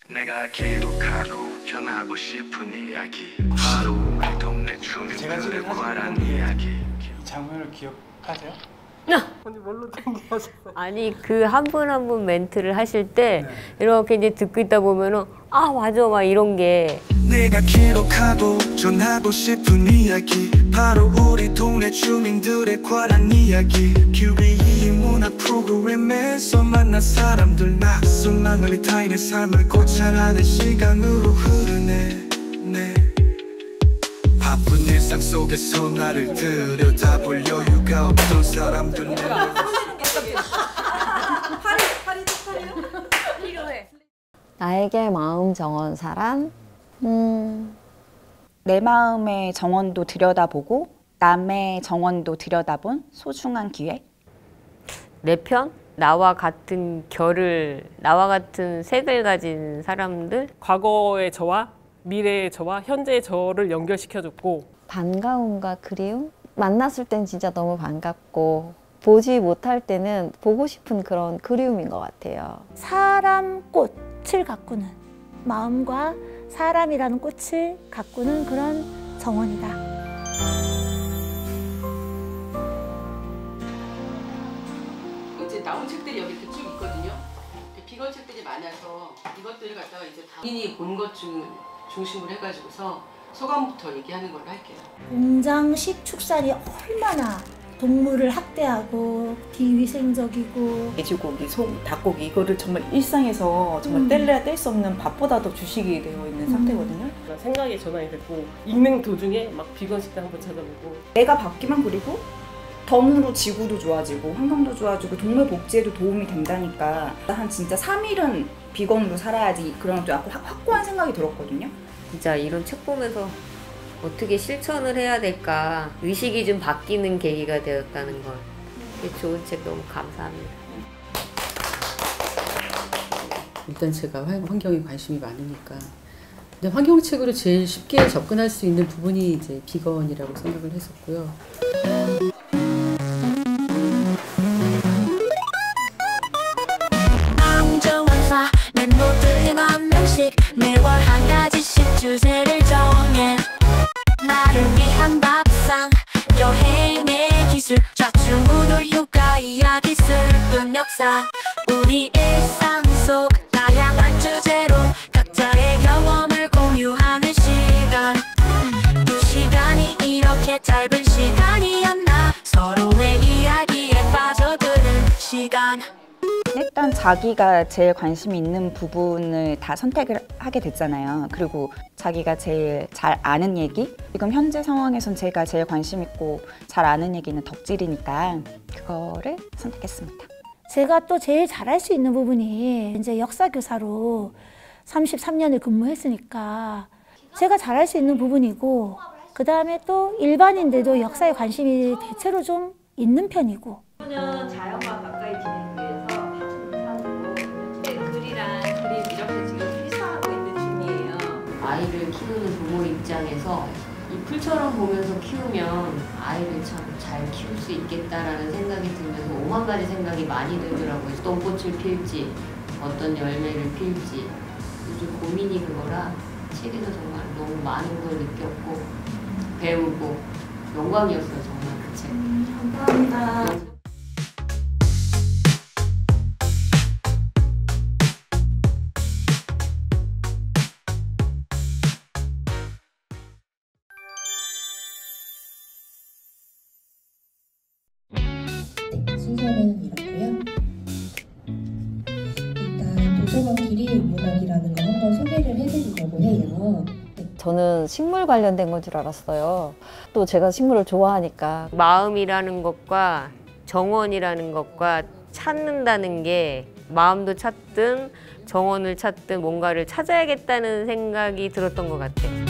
내가 기록하고 전하고 싶은 이야기 바로 우리 동네 주민들의 관한 이야기. 이 장면을 기억하세요? 언니 뭘로 생각하셨어요? 아니 그 한 분 한 분 멘트를 하실 때 이렇게 이제 듣고 있다 보면은 아 맞아 막 이런 게 내가 기록하고 전하고 싶은 이야기 바로 우리 동네 주민들의 관한 이야기. QBE 문화 프로그램에서 만난 사람들 낯선 나날이 타인의 삶을 고찰하는 시간으로 흐르네. 바쁜 일상 속에서 나를 들여다볼 여유가 없던 사람들. 나에게 마음 정원 사람? 내 마음의 정원도 들여다보고 남의 정원도 들여다본 소중한 기회? 내 편? 나와 같은 결을, 나와 같은 색을 가진 사람들? 과거의 저와 미래의 저와 현재의 저를 연결시켜줬고 반가움과 그리움? 만났을 땐 진짜 너무 반갑고 보지 못할 때는 보고 싶은 그런 그리움인 것 같아요. 사람 꽃을 가꾸는 마음과 사람이라는 꽃을 가꾸는 그런 정원이다. 이제 나온 책들이 여기 이렇게 쭉 있거든요. 비건 책들이 많아서 이것들을 갖다가 이제 본인이 본 것 중심으로 해가지고서 소감부터 얘기하는 걸로 할게요. 공장식 축산이 얼마나 동물을 학대하고 비위생적이고 돼지고기, 소, 닭고기 이거를 정말 일상에서 정말 뗄래야 뗄 수 없는 밥보다도 주식이 되어 있는 상태거든요. 생각이 전환이 됐고 읽는 도중에 막 비건 식당 한번 찾아보고 내가 바뀌면 그리고 덤으로 지구도 좋아지고 환경도 좋아지고 동물 복지에도 도움이 된다니까 한 진짜 3일은 비건으로 살아야지 그런 또 약간 확고한 생각이 들었거든요. 진짜 이런 책 보면서 어떻게 실천을 해야 될까 의식이 좀 바뀌는 계기가 되었다는 걸. 좋은 책 너무 감사합니다. 일단 제가 환경에 관심이 많으니까 근데 환경책으로 제일 쉽게 접근할 수 있는 부분이 이제 비건이라고 생각을 했었고요. 매월 한 가지씩 주제를 정해 나를 위한 밥상 여행의 기술 좌충우돌 육아 이야기 슬픈 역사 우리 일상 속 다양한 주제로 각자의 경험을 공유하는 시간 그 시간이 이렇게 짧은 시간이었나 서로의 이야기에 빠져드는 시간. 일단 자기가 제일 관심이 있는 부분을 다 선택을 하게 됐잖아요. 그리고 자기가 제일 잘 아는 얘기? 지금 현재 상황에선 제가 제일 관심 있고 잘 아는 얘기는 덕질이니까 그거를 선택했습니다. 제가 또 제일 잘할 수 있는 부분이 이제 역사교사로 33년을 근무했으니까 제가 잘할 수 있는 부분이고 그 다음에 또 일반인들도 역사에 관심이 대체로 좀 있는 편이고 자연과 가까이 지내기 위해서 글이랑 그림 이렇게 지금 필사하고 있는 중이에요. 아이를 키우는 부모 입장에서 이 풀처럼 보면서 키우면 아이를 참 잘 키울 수 있겠다라는 생각이 들면서 오만 가지 생각이 많이 들더라고요. 어떤 꽃을 필지, 어떤 열매를 필지 요즘 고민이 그거라 책에서 정말 너무 많은 걸 느꼈고 배우고 영광이었어요. 정말 그 책. 감사합니다. 순서는 이렇고요. 일단 도서관 길이 인문학이라는 거 한번 소개를 해드리려고 해요. 저는 식물 관련된 건 줄 알았어요. 또 제가 식물을 좋아하니까. 마음이라는 것과 정원이라는 것과 찾는다는 게 마음도 찾든 정원을 찾든 뭔가를 찾아야겠다는 생각이 들었던 것 같아요.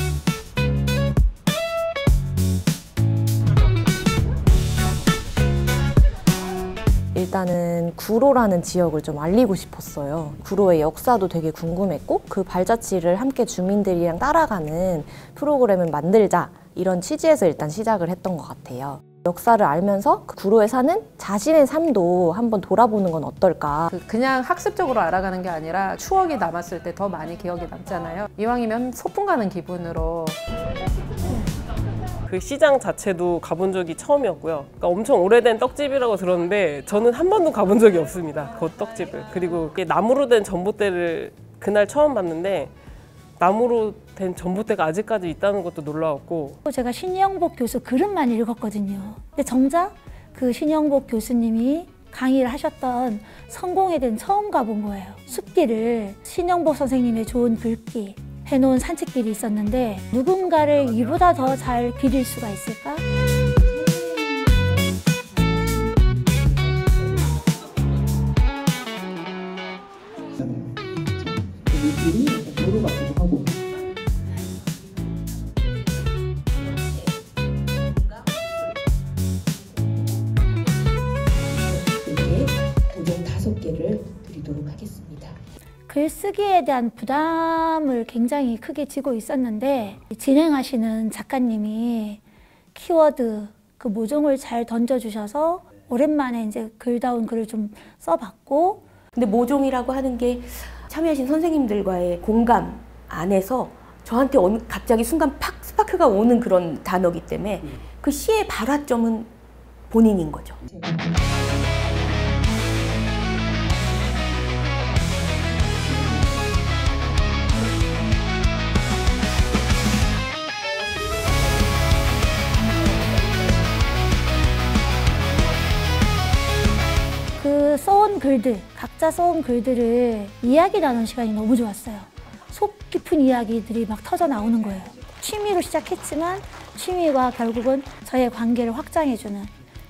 일단은 구로라는 지역을 좀 알리고 싶었어요. 구로의 역사도 되게 궁금했고 그 발자취를 함께 주민들이랑 따라가는 프로그램을 만들자 이런 취지에서 일단 시작을 했던 것 같아요. 역사를 알면서 그 구로에 사는 자신의 삶도 한번 돌아보는 건 어떨까. 그냥 학습적으로 알아가는 게 아니라 추억이 남았을 때 더 많이 기억에 남잖아요. 이왕이면 소풍 가는 기분으로. 그 시장 자체도 가본 적이 처음이었고요. 그러니까 엄청 오래된 떡집이라고 들었는데 저는 한 번도 가본 적이 없습니다. 그 떡집을. 그리고 나무로 된 전봇대를 그날 처음 봤는데 나무로 된 전봇대가 아직까지 있다는 것도 놀라웠고. 제가 신영복 교수 글은 많이 읽었거든요. 근데 정작 그 신영복 교수님이 강의를 하셨던 성공에 대한 처음 가본 거예요. 숲길을 신영복 선생님의 좋은 글귀 해놓은 산책길이 있었는데 누군가를 이보다 더 잘 기릴 수가 있을까? 길이 도로 같기도 하고. 이렇게 도전 5개를 드리도록 하겠습니다. 글쓰기에 대한 부담을 굉장히 크게 지고 있었는데 진행하시는 작가님이 키워드 그 모종을 잘 던져주셔서 오랜만에 이제 글다운 글을 좀 써봤고. 근데 모종이라고 하는 게 참여하신 선생님들과의 공감 안에서 저한테 갑자기 순간 팍 스파크가 오는 그런 단어이기 때문에 그 시의 발화점은 본인인 거죠. 그 써온 글들, 각자 써온 글들을 이야기 나누는 시간이 너무 좋았어요. 속 깊은 이야기들이 막 터져 나오는 거예요. 취미로 시작했지만 취미가 결국은 저의 관계를 확장해주는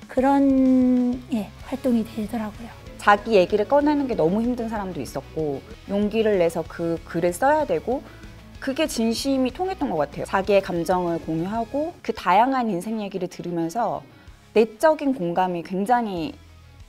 그런 활동이 되더라고요. 자기 얘기를 꺼내는 게 너무 힘든 사람도 있었고 용기를 내서 그 글을 써야 되고 그게 진심이 통했던 것 같아요. 자기의 감정을 공유하고 그 다양한 인생 얘기를 들으면서 내적인 공감이 굉장히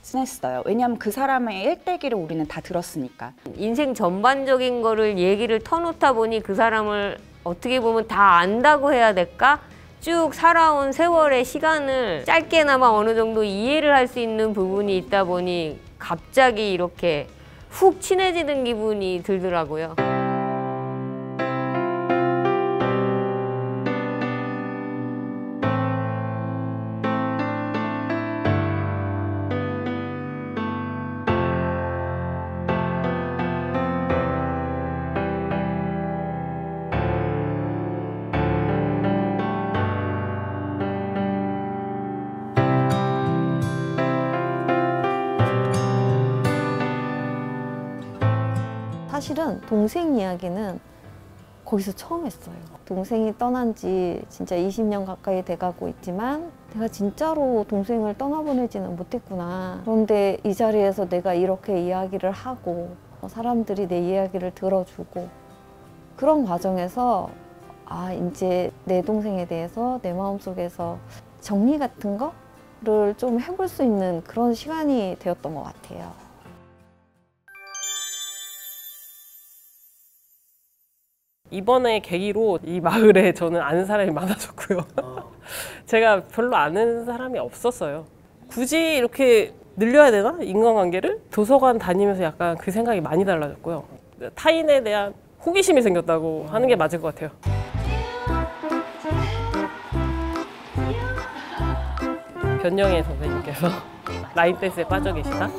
친했어요. 왜냐하면 그 사람의 일대기를 우리는 다 들었으니까. 인생 전반적인 거를 얘기를 터놓다 보니 그 사람을 어떻게 보면 다 안다고 해야 될까? 쭉 살아온 세월의 시간을 짧게나마 어느 정도 이해를 할 수 있는 부분이 있다 보니 갑자기 이렇게 훅 친해지는 기분이 들더라고요. 사실은 동생 이야기는 거기서 처음 했어요. 동생이 떠난 지 진짜 20년 가까이 돼가고 있지만 내가 진짜로 동생을 떠나보내지는 못했구나. 그런데 이 자리에서 내가 이렇게 이야기를 하고 사람들이 내 이야기를 들어주고 그런 과정에서 아 이제 내 동생에 대해서 내 마음속에서 정리 같은 거를 좀 해볼 수 있는 그런 시간이 되었던 것 같아요. 이번에 계기로 이 마을에 저는 아는 사람이 많아졌고요. 제가 별로 아는 사람이 없었어요. 굳이 이렇게 늘려야 되나? 인간관계를? 도서관 다니면서 약간 그 생각이 많이 달라졌고요. 타인에 대한 호기심이 생겼다고 하는 게 맞을 것 같아요. 변영애 선생님께서 라인 댄스에 빠져 계시다?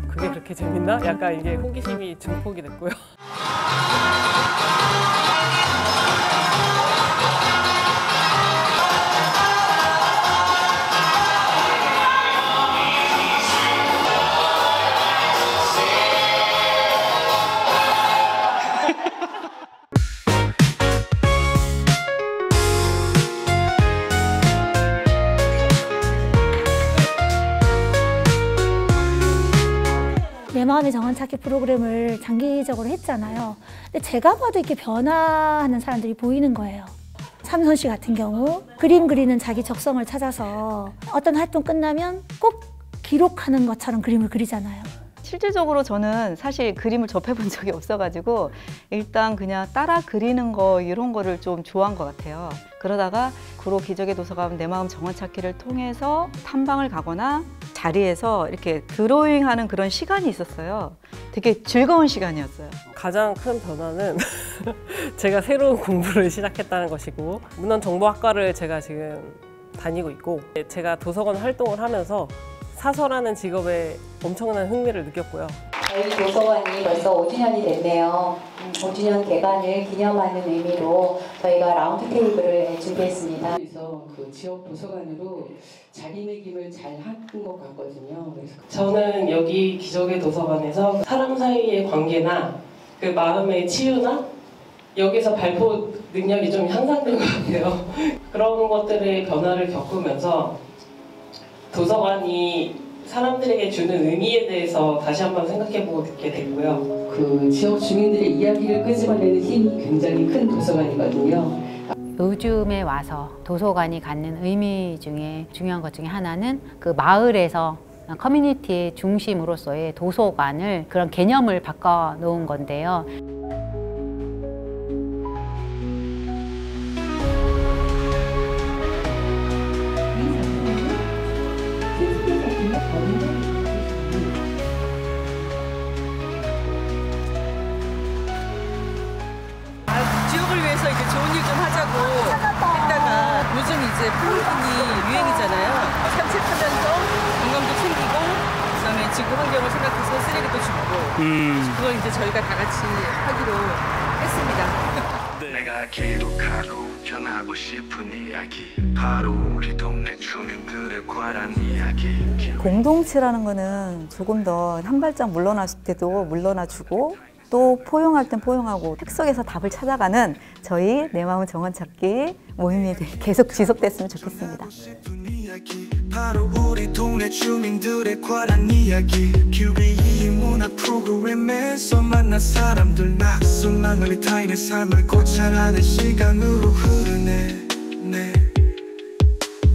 그게 그렇게 재밌나? 약간 이게 호기심이 증폭이 됐고요. 내 마음의 정원 찾기 프로그램을 장기적으로 했잖아요. 근데 제가 봐도 이렇게 변화하는 사람들이 보이는 거예요. 삼선 씨 같은 경우 그림 그리는 자기 적성을 찾아서 어떤 활동 끝나면 꼭 기록하는 것처럼 그림을 그리잖아요. 실질적으로 저는 사실 그림을 접해본 적이 없어가지고 일단 그냥 따라 그리는 거 이런 거를 좀 좋아한 것 같아요. 그러다가 구로 기적의 도서관 내 마음 정원 찾기를 통해서 탐방을 가거나 자리에서 이렇게 드로잉하는 그런 시간이 있었어요. 되게 즐거운 시간이었어요. 가장 큰 변화는 제가 새로운 공부를 시작했다는 것이고, 문헌정보학과를 제가 지금 다니고 있고, 제가 도서관 활동을 하면서 사서라는 직업에 엄청난 흥미를 느꼈고요. 저희 도서관이 벌써 5주년이 됐네요. 5주년 개관을 기념하는 의미로 저희가 라운드 테이블을 준비했습니다. 그래서 그 지역 도서관으로 자리매김을 잘 한 것 같거든요. 그래서 저는 여기 기적의 도서관에서 사람 사이의 관계나 그 마음의 치유나 여기서 발표 능력이 좀 향상된 것 같아요. 그런 것들의 변화를 겪으면서 도서관이 사람들에게 주는 의미에 대해서 다시 한번 생각해보고 듣게 됐고요. 그 지역 주민들의 이야기를 끄집어내는 힘이 굉장히 큰 도서관이거든요. 요즘에 와서 도서관이 갖는 의미 중에 중요한 것 중에 하나는 그 마을에서 커뮤니티의 중심으로서의 도서관을 그런 개념을 바꿔 놓은 건데요. 지역을 위해서 이제 좋은 일 좀 하자고 했다가 요즘 이제 플로깅이 유행이잖아요. 산책하면서 건강도 챙기고 그다음에 지구 환경을 생각해서 쓰레기도 줍고 그걸 이제 저희가 다 같이 하기로 했습니다. 내가 기록하고 전하고 싶은 이야기, 바로 우리 동네 주민들에 관한 이야기. 공동체라는 거는 조금 더 한 발짝 물러났을 때도 물러나주고 또 포용할 땐 포용하고 책 속에서 답을 찾아가는 저희 내 마음 정원 찾기 모임이 계속 지속됐으면 좋겠습니다. 바로 우리 동네 주민들에 관한 이야기. QBE 문학 프로그램에서 만난 사람들, 낯선 마을의 타인의 삶을 고찰하는 시간으로 흐르네.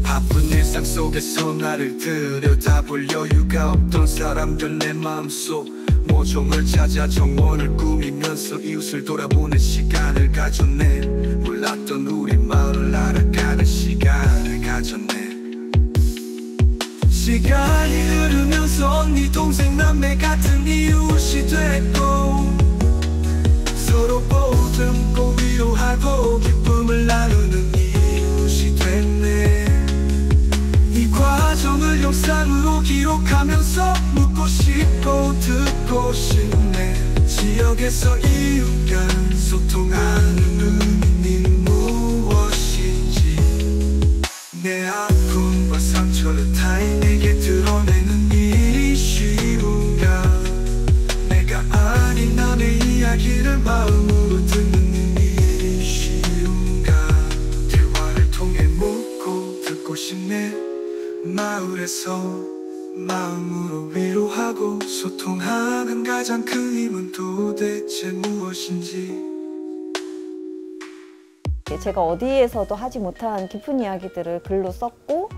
바쁜 일상 속에서 나를 들여다볼 여유가 없던 사람들, 내 마음속 모종을 찾아 정원을 꾸미면서 이웃을 돌아보는 시간을 가졌네. 몰랐던 우리 마을을 알아가는 시간을 가졌네. 시간이 흐르면서 언니 동생 남매 같은 이웃이 됐고, 서로 보듬고 위로하고 기쁨을 나누는 이웃이 됐네. 이 과정을 영상으로 기록하면서 묻고 싶고 듣고 싶네. 지역에서 이웃과 소통하는 의미는 무엇인지, 내 아픔과 상처를 타인에게 드러내는 일이 쉬운가. 내가 아닌 남의 이야기를 마음으로 듣는 일이 쉬운가. 대화를 통해 묻고 듣고 싶네. 마을에서 마음으로 위로하고 소통하는 가장 큰 힘은 도대체 무엇인지. 제가 어디에서도 하지 못한 깊은 이야기들을 글로 썼고,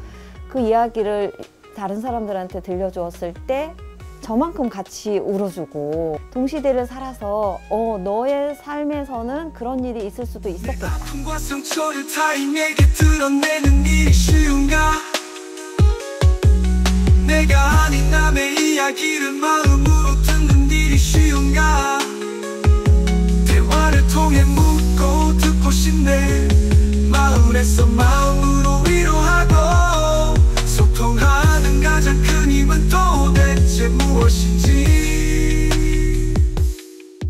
그 이야기를 다른 사람들한테 들려주었을 때 저만큼 같이 울어주고, 동시대를 살아서 너의 삶에서는 그런 일이 있을 수도 있었겠다. 아픔과 상처를 타인에게 드러내는 일이 쉬운가. 내가 아닌 남의 이야기를 마음으로 듣는 일이 쉬운가. 대화를 통해 묻고 듣고 싶네. 마을에서 마음으로 위로하고 소통하는 가장 큰 힘은 도대체 무엇인지.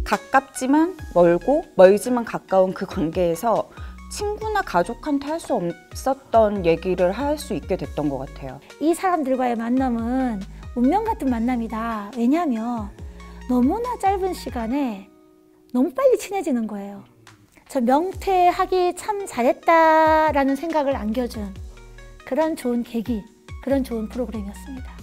가깝지만 멀고 멀지만 가까운 그 관계에서 친구나 가족한테 할 수 없었던 얘기를 할 수 있게 됐던 것 같아요. 이 사람들과의 만남은 운명 같은 만남이다. 왜냐하면 너무나 짧은 시간에 너무 빨리 친해지는 거예요. 저 명퇴하기 참 잘했다라는 생각을 안겨준 그런 좋은 계기, 그런 좋은 프로그램이었습니다.